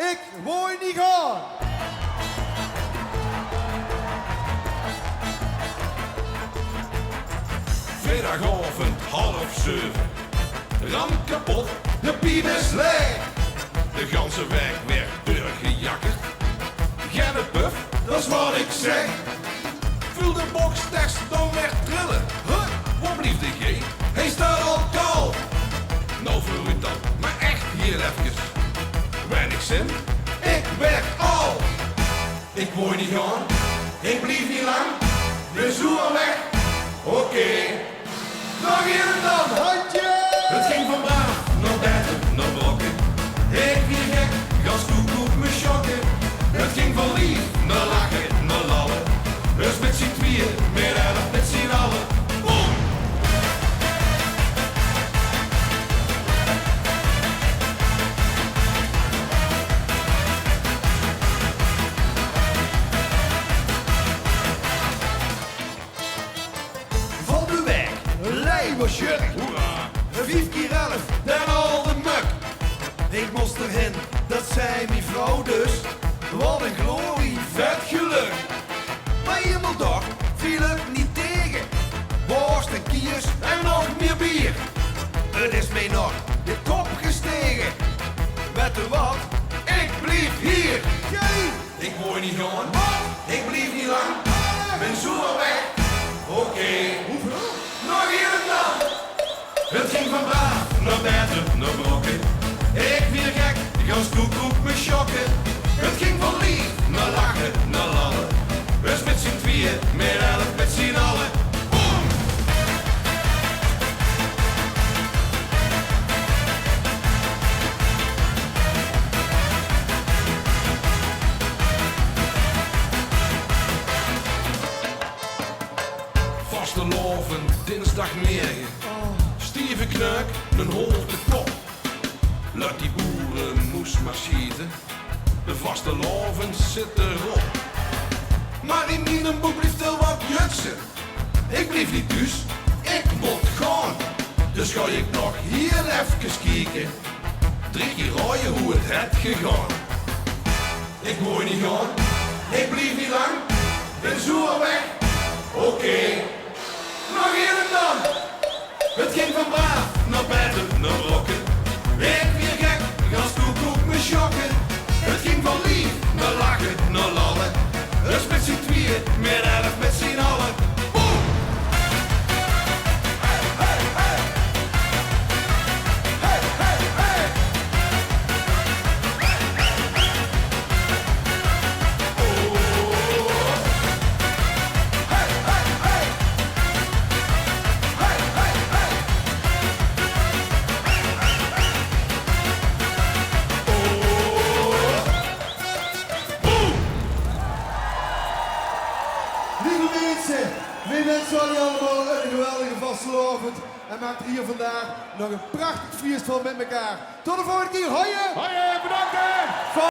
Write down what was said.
Ik word niet gaan. Vrijdagavond 6:30. Ram kapot, de piep is leeg. De ganse weg werd doorgejakkerd. Genne puff, dat is wat ik zeg. Vul de bokstest dan weer trillen. Huh? Wat blief de G? Hij staat al koud. Nou voor u dan, maar echt hier even. Weinig zin, ik werk al. Ik word niet gaan, ik blief niet lang. De zoer weg, oké. Nog hier en dan, handje! Het ging van braaf, naar beter, naar brokken. Ik weer gek, gas koek me schokken. Het ging van lief, naar lachen, naar lallen. Dus met z'n tweeën, meer elf met z'n allen. Boom! Van de weg, lei was jurk. Hoera! 5 keer 11, dan al de muk. Ik moest erheen, dat zei mijn vrouw dus. Wat een glorie, vet geluk. Maar helemaal toch viel het niet tegen. Worst en kiers en nog meer bier. Het is mij nog de kop gestegen. Weet u wat? Ik blief hier. Ik word niet gaan. Ik blief niet lang. Ben zo weg. Oké. Nog hier en dan. Het ging van braaf naar beter, naar brokken. Ik weer gek, gans koek me schokken. Het ging van lief naar lachen, naar lallen. Dus met z'n tweeën, meer elf met z'n allen. Boom! Vastelaovend, dinsdagmorgen. Stieve knuik, een holte kop. Laat die boeren moes maar schieten. De vastelaovend zit erop. Maar in mijn boek blijft er wat jutsen. Ik blijf niet thuis, ik moet gaan. Dus ga ik nog hier even kijken. 3 keer rooien hoe het het gegaan. Ik moet niet gaan, ik blijf niet lang. Ben zo weg, oké. Nog hier en dan. Het ging van braaf naar beter, naar brokken. Ik weer gek, gas koek me schokken. Het ging van lief naar lachen, naar lallen. Dus met z'n tweeën, meer elf met z'n allen. Boom! Hey, hey, hey! Hey, hey, hey! Oh! Hey, hey, hey! Hey, hey, hey! Lieve mensen, wij wensen jullie allemaal een geweldige vastelaovend. En maak er hier vandaag nog een prachtig feest van met elkaar. Tot de volgende keer, hoi! Hoi, bedankt!